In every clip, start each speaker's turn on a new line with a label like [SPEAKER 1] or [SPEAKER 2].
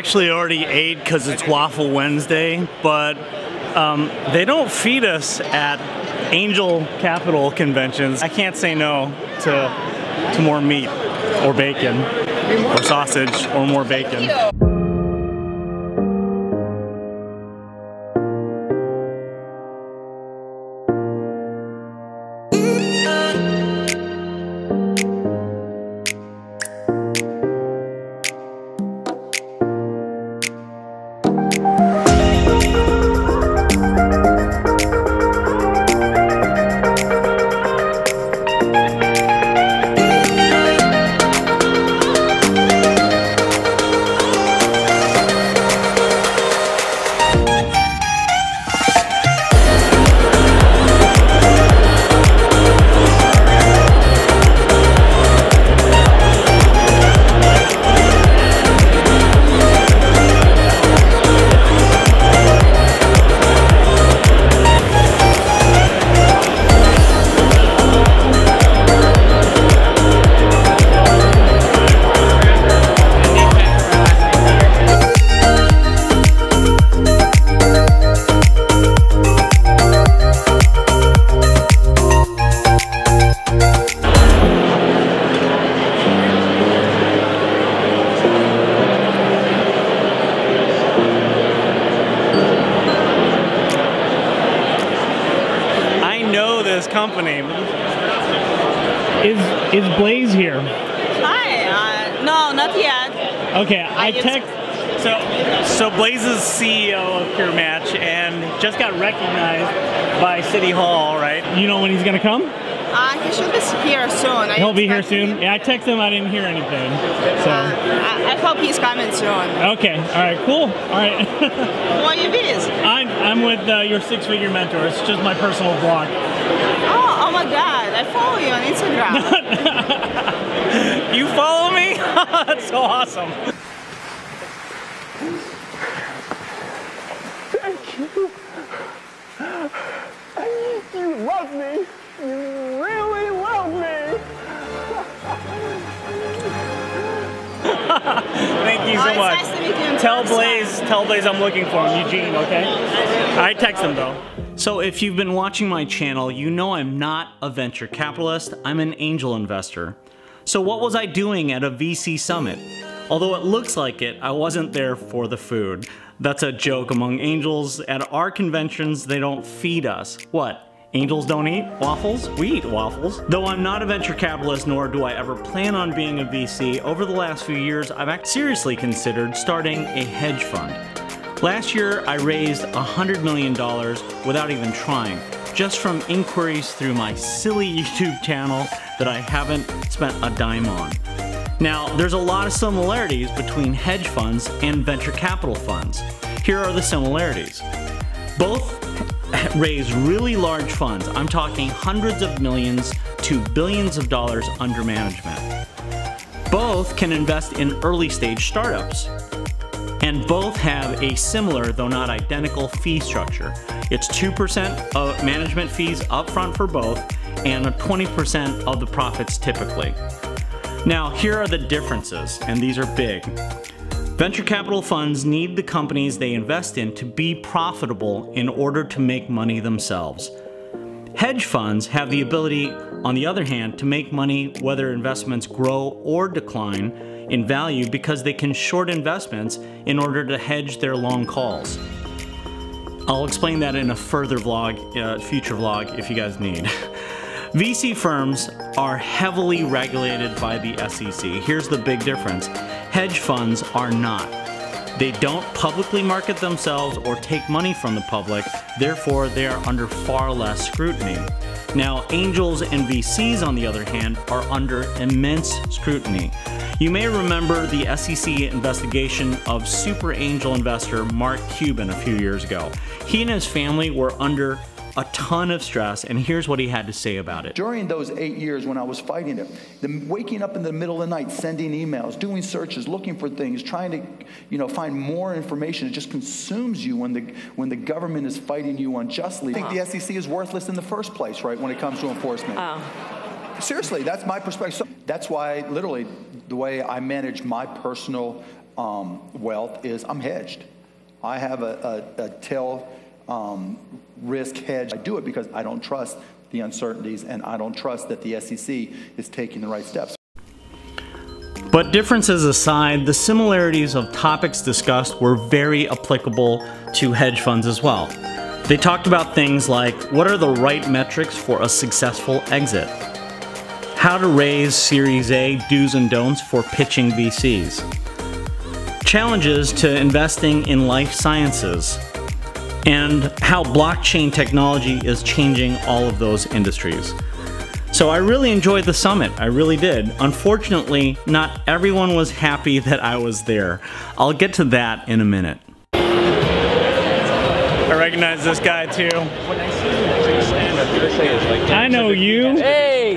[SPEAKER 1] actually already ate because it's Waffle Wednesday, but they don't feed us at angel capital conventions. I can't say no to more meat or bacon or sausage or more bacon. Company.
[SPEAKER 2] Is Blaze here?
[SPEAKER 3] Hi. No, not yet.
[SPEAKER 2] Okay, I text.
[SPEAKER 1] So Blaze is CEO of Pure Match and just got recognized by City Hall, right?
[SPEAKER 2] You know when he's gonna come?
[SPEAKER 3] He should be here soon.
[SPEAKER 2] He'll be here soon? Yeah, I texted him, I didn't hear anything. So
[SPEAKER 3] I hope he's coming soon.
[SPEAKER 2] Okay, alright, cool. Alright.
[SPEAKER 3] Who are you with?
[SPEAKER 2] I'm with your six-figure mentor. It's just my personal blog.
[SPEAKER 3] Oh my god, I follow you on Instagram.
[SPEAKER 1] You follow me? That's so awesome.
[SPEAKER 2] Thank you. You love me. You really love me.
[SPEAKER 1] Thank you so much.
[SPEAKER 3] It's nice to meet you in
[SPEAKER 1] Tell
[SPEAKER 3] person.
[SPEAKER 1] Blaze I'm looking for him, Eugene, okay? I text him though. So if you've been watching my channel, you know I'm not a venture capitalist, I'm an angel investor. So what was I doing at a VC summit? Although it looks like it, I wasn't there for the food. That's a joke among angels. At our conventions, they don't feed us. What? Angels don't eat waffles? We eat waffles. Though I'm not a venture capitalist, nor do I ever plan on being a VC, over the last few years, I've seriously considered starting a hedge fund. Last year, I raised $100 million without even trying, just from inquiries through my silly YouTube channel that I haven't spent a dime on. Now, there's a lot of similarities between hedge funds and venture capital funds. Here are the similarities. Both raise really large funds. I'm talking hundreds of millions to billions of dollars under management. Both can invest in early stage startups. And both have a similar, though not identical, fee structure. It's 2% of management fees upfront for both, and 20% of the profits typically. Now, here are the differences, and these are big. Venture capital funds need the companies they invest in to be profitable in order to make money themselves. Hedge funds have the ability, on the other hand, to make money whether investments grow or decline in value because they can short investments in order to hedge their long calls. I'll explain that in a further vlog, future vlog if you guys need. VC firms are heavily regulated by the SEC. Here's the big difference. Hedge funds are not. They don't publicly market themselves or take money from the public, therefore they are under far less scrutiny. Now, angels and VCs, on the other hand, are under immense scrutiny. You may remember the SEC investigation of super angel investor Mark Cuban a few years ago. He and his family were under a ton of stress, and here's what he had to say about it.
[SPEAKER 4] During those 8 years when I was fighting it, waking up in the middle of the night, sending emails, doing searches, looking for things, trying to, find more information, it just consumes you when the government is fighting you unjustly. I think the SEC is worthless in the first place, right, when it comes to enforcement. Seriously, that's my perspective. So that's why, literally, the way I manage my personal wealth is I'm hedged. I have a tail risk hedge. I do it because I don't trust the uncertainties, and I don't trust that the SEC is taking the right steps.
[SPEAKER 1] But differences aside, the similarities of topics discussed were very applicable to hedge funds as well. They talked about things like what are the right metrics for a successful exit, how to raise Series A do's and don'ts for pitching VCs, challenges to investing in life sciences, and how blockchain technology is changing all of those industries. So I really enjoyed the summit, I really did. Unfortunately, not everyone was happy that I was there. I'll get to that in a minute. I recognize this guy too. I know you.
[SPEAKER 5] Hey,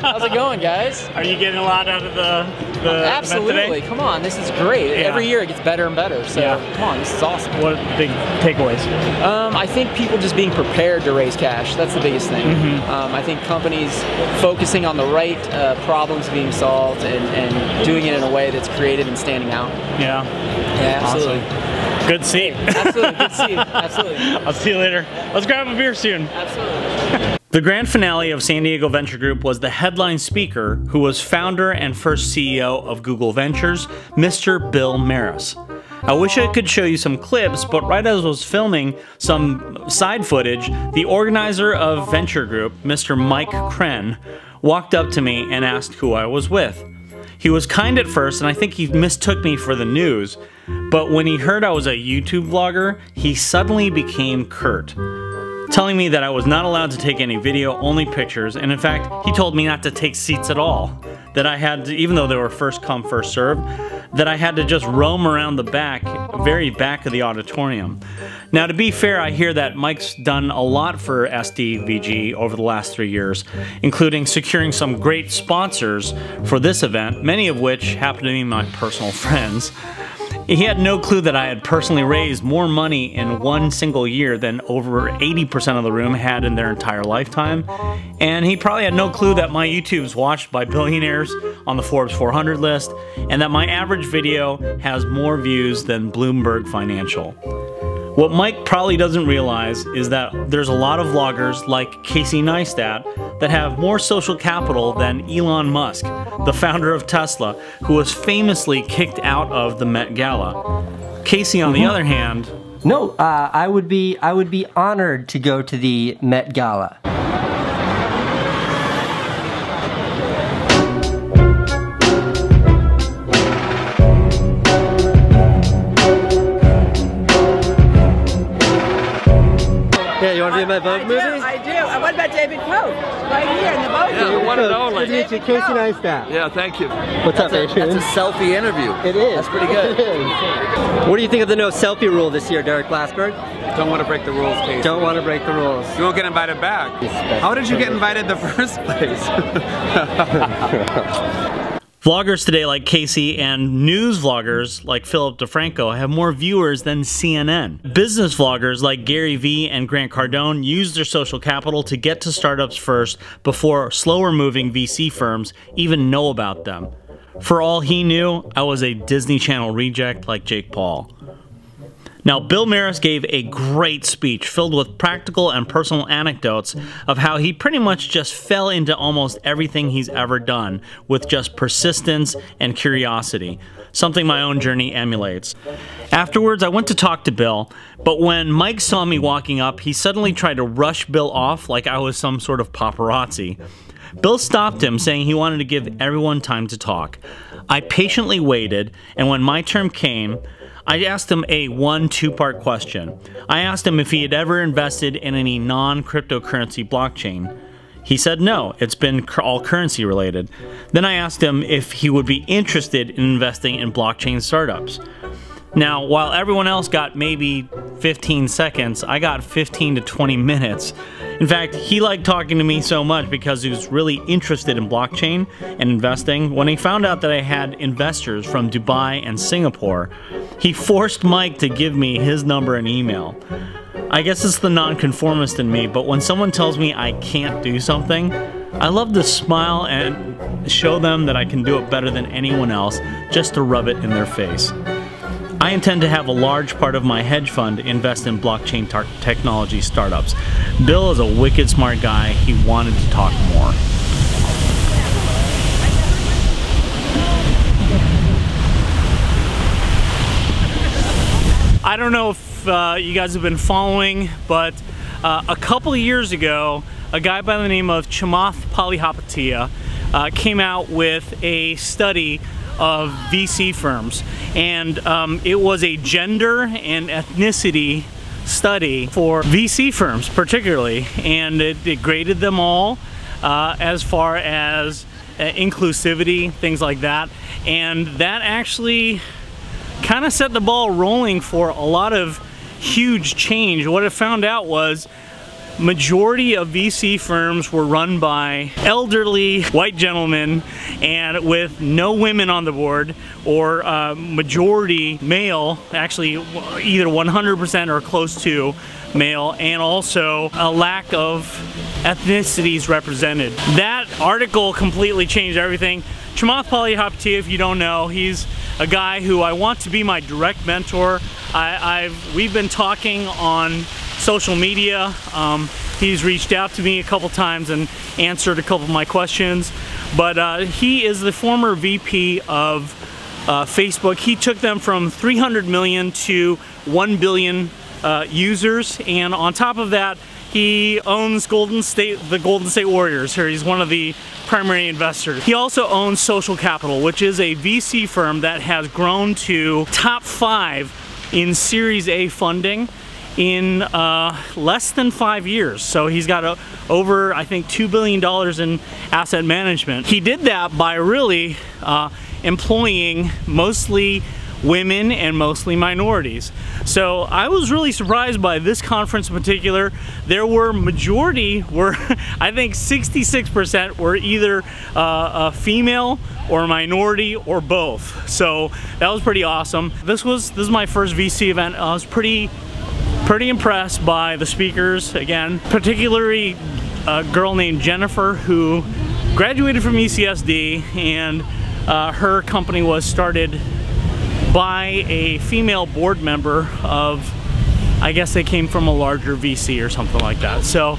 [SPEAKER 5] how's it going, guys?
[SPEAKER 1] Are you getting a lot out of the
[SPEAKER 5] Absolutely.
[SPEAKER 1] event today?
[SPEAKER 5] Come on, this is great.
[SPEAKER 1] Yeah.
[SPEAKER 5] Every year it gets better and better. So come on, this is awesome.
[SPEAKER 1] What are the big takeaways?
[SPEAKER 5] I think people just being prepared to raise cash. That's the biggest thing. I think companies focusing on the right problems being solved and doing it in a way that's creative and standing out.
[SPEAKER 1] Yeah.
[SPEAKER 5] Yeah, absolutely.
[SPEAKER 1] Awesome. Good seat.
[SPEAKER 5] Absolutely, good to see you. Absolutely.
[SPEAKER 1] I'll see you later. Let's grab a beer soon.
[SPEAKER 5] Absolutely.
[SPEAKER 1] The grand finale of San Diego Venture Group was the headline speaker, who was founder and first CEO of Google Ventures, Mr. Bill Maris. I wish I could show you some clips, but right as I was filming some side footage, the organizer of Venture Group, Mr. Mike Kren, walked up to me and asked who I was with. He was kind at first, and I think he mistook me for the news, but when he heard I was a YouTube vlogger, he suddenly became curt, telling me that I was not allowed to take any video, only pictures, and in fact, he told me not to take seats at all. That I had to, even though they were first come, first served, that I had to just roam around the back, very back of the auditorium. Now, to be fair, I hear that Mike's done a lot for SDVG over the last 3 years, including securing some great sponsors for this event, many of which happen to be my personal friends. He had no clue that I had personally raised more money in one single year than over 80% of the room had in their entire lifetime. And he probably had no clue that my YouTube's watched by billionaires on the Forbes 400 list, and that my average video has more views than Bloomberg Financial. What Mike probably doesn't realize is that there's a lot of vloggers like Casey Neistat that have more social capital than Elon Musk, the founder of Tesla, who was famously kicked out of the Met Gala. Casey, on the other hand...
[SPEAKER 6] No, I would be honored to go to the Met Gala. Yeah, you want to be in my Vogue movie?
[SPEAKER 3] I do. What about David Koch? Right here in the Vogue.
[SPEAKER 7] Yeah, the one and only.
[SPEAKER 6] Good to meet you, Casey Neistat.
[SPEAKER 7] Yeah, thank you.
[SPEAKER 6] What's up, Adrian?
[SPEAKER 7] That's a selfie interview.
[SPEAKER 6] It is.
[SPEAKER 7] That's pretty good.
[SPEAKER 6] It is. What do you think of the no selfie rule this year, Derek Glassberg?
[SPEAKER 7] Don't want to break the rules, Casey.
[SPEAKER 6] Don't want to break the rules.
[SPEAKER 7] You won't get invited back. How did you get invited in the first place?
[SPEAKER 1] Vloggers today like Casey and news vloggers like Philip DeFranco have more viewers than CNN. Business vloggers like Gary Vee and Grant Cardone use their social capital to get to startups first before slower moving VC firms even know about them. For all he knew, I was a Disney Channel reject like Jake Paul. Now, Bill Maris gave a great speech filled with practical and personal anecdotes of how he pretty much just fell into almost everything he's ever done with just persistence and curiosity, something my own journey emulates. Afterwards, I went to talk to Bill, but when Mike saw me walking up, he suddenly tried to rush Bill off like I was some sort of paparazzi. Bill stopped him, saying he wanted to give everyone time to talk. I patiently waited, and when my turn came, I asked him a two-part question. I asked him if he had ever invested in any non-cryptocurrency blockchain. He said no, it's been all currency related. Then I asked him if he would be interested in investing in blockchain startups. Now, while everyone else got maybe 15 seconds, I got 15 to 20 minutes. In fact, he liked talking to me so much because he was really interested in blockchain and investing. When he found out that I had investors from Dubai and Singapore, he forced Mike to give me his number and email. I guess it's the nonconformist in me, but when someone tells me I can't do something, I love to smile and show them that I can do it better than anyone else, just to rub it in their face. I intend to have a large part of my hedge fund invest in blockchain technology startups. Bill is a wicked smart guy. He wanted to talk more. I don't know if you guys have been following, but a couple of years ago, a guy by the name of Chamath Palihapitiya came out with a study of VC firms, and it was a gender and ethnicity study for VC firms particularly, and it graded them all as far as inclusivity, things like that, and that actually kind of set the ball rolling for a lot of huge change. What it found out was majority of VC firms were run by elderly white gentlemen and with no women on the board, or majority male, actually either 100% or close to male, and also a lack of ethnicities represented. That article completely changed everything. Chamath Palihapitiya, if you don't know, he's a guy who I want to be my direct mentor. We've been talking on social media. He's reached out to me a couple times and answered a couple of my questions, but he is the former VP of Facebook. He took them from 300 million to 1 billion users, and on top of that, he owns the Golden State Warriors. Here, he's one of the primary investors. He also owns Social Capital, which is a VC firm that has grown to top 5 in Series A funding in less than 5 years. So he's got over, I think, $2 billion in asset management. He did that by really employing mostly women and mostly minorities. So I was really surprised by this conference in particular. There were I think 66% were either a female or minority or both. So that was pretty awesome. This is my first VC event. I was pretty impressed by the speakers, again, particularly a girl named Jennifer who graduated from UCSD, and her company was started by a female board member of, I guess they came from a larger VC or something like that. So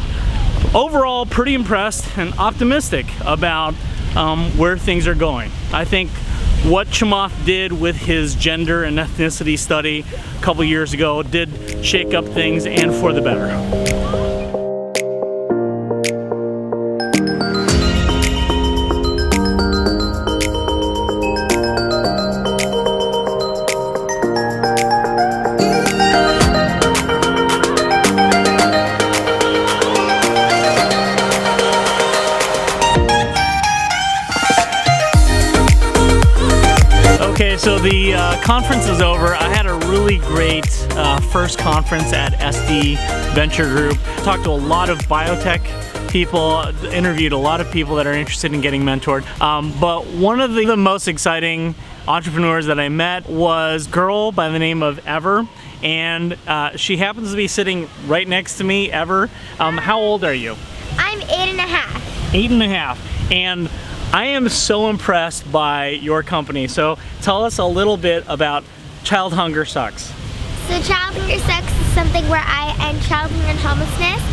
[SPEAKER 1] overall, pretty impressed and optimistic about where things are going. I think what Chamath did with his gender and ethnicity study a couple years ago did shake up things, and for the better. Okay, so the conference is over. I had a really great first conference at SDVG Group. Talked to a lot of biotech people, interviewed a lot of people that are interested in getting mentored. But one of the most exciting entrepreneurs that I met was a girl by the name of Ever, and she happens to be sitting right next to me. Ever, how old are you?
[SPEAKER 8] I'm 8.5.
[SPEAKER 1] 8.5. And I am so impressed by your company. So tell us a little bit about Child Hunger Sucks.
[SPEAKER 8] So Child Hunger Sucks is something where I end child hunger and homelessness.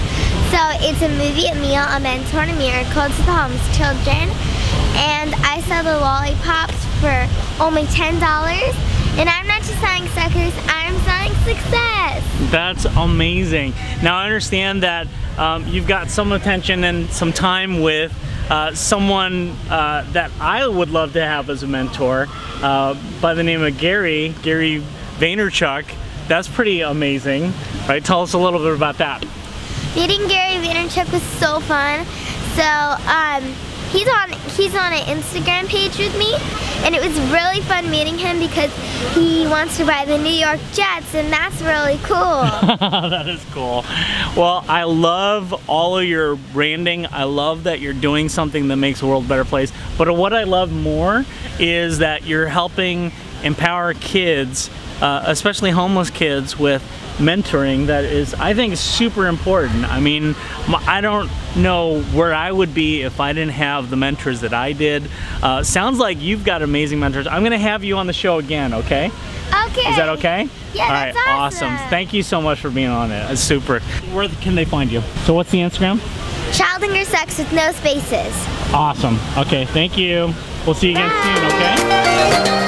[SPEAKER 8] So it's a movie, a meal, a mentor, and a miracle to the homeless children. And I sell the lollipops for only $10. And I'm not just selling suckers, I'm selling success.
[SPEAKER 1] That's amazing. Now I understand that you've got some attention and some time with someone that I would love to have as a mentor by the name of Gary Vaynerchuk. That's pretty amazing, right? Tell us a little bit about that.
[SPEAKER 8] Meeting Gary Vaynerchuk was so fun. So he's on an Instagram page with me, and it was really fun meeting him because he wants to buy the New York Jets, and that's really cool.
[SPEAKER 1] That is cool. Well, I love all of your branding. I love that you're doing something that makes the world a better place. But what I love more is that you're helping empower kids, especially homeless kids, with mentoring that is, I think, super important. I mean, I don't know where I would be if I didn't have the mentors that I did. Sounds like you've got amazing mentors. I'm gonna have you on the show again, okay?
[SPEAKER 8] Okay.
[SPEAKER 1] Is that okay?
[SPEAKER 8] Yeah,
[SPEAKER 1] All
[SPEAKER 8] that's
[SPEAKER 1] right, awesome. Thank you so much for being on it. It's super. Where can they find you? So what's the Instagram?
[SPEAKER 8] Childinger Sex with no spaces.
[SPEAKER 1] Awesome. Okay, thank you. We'll see you again soon, okay?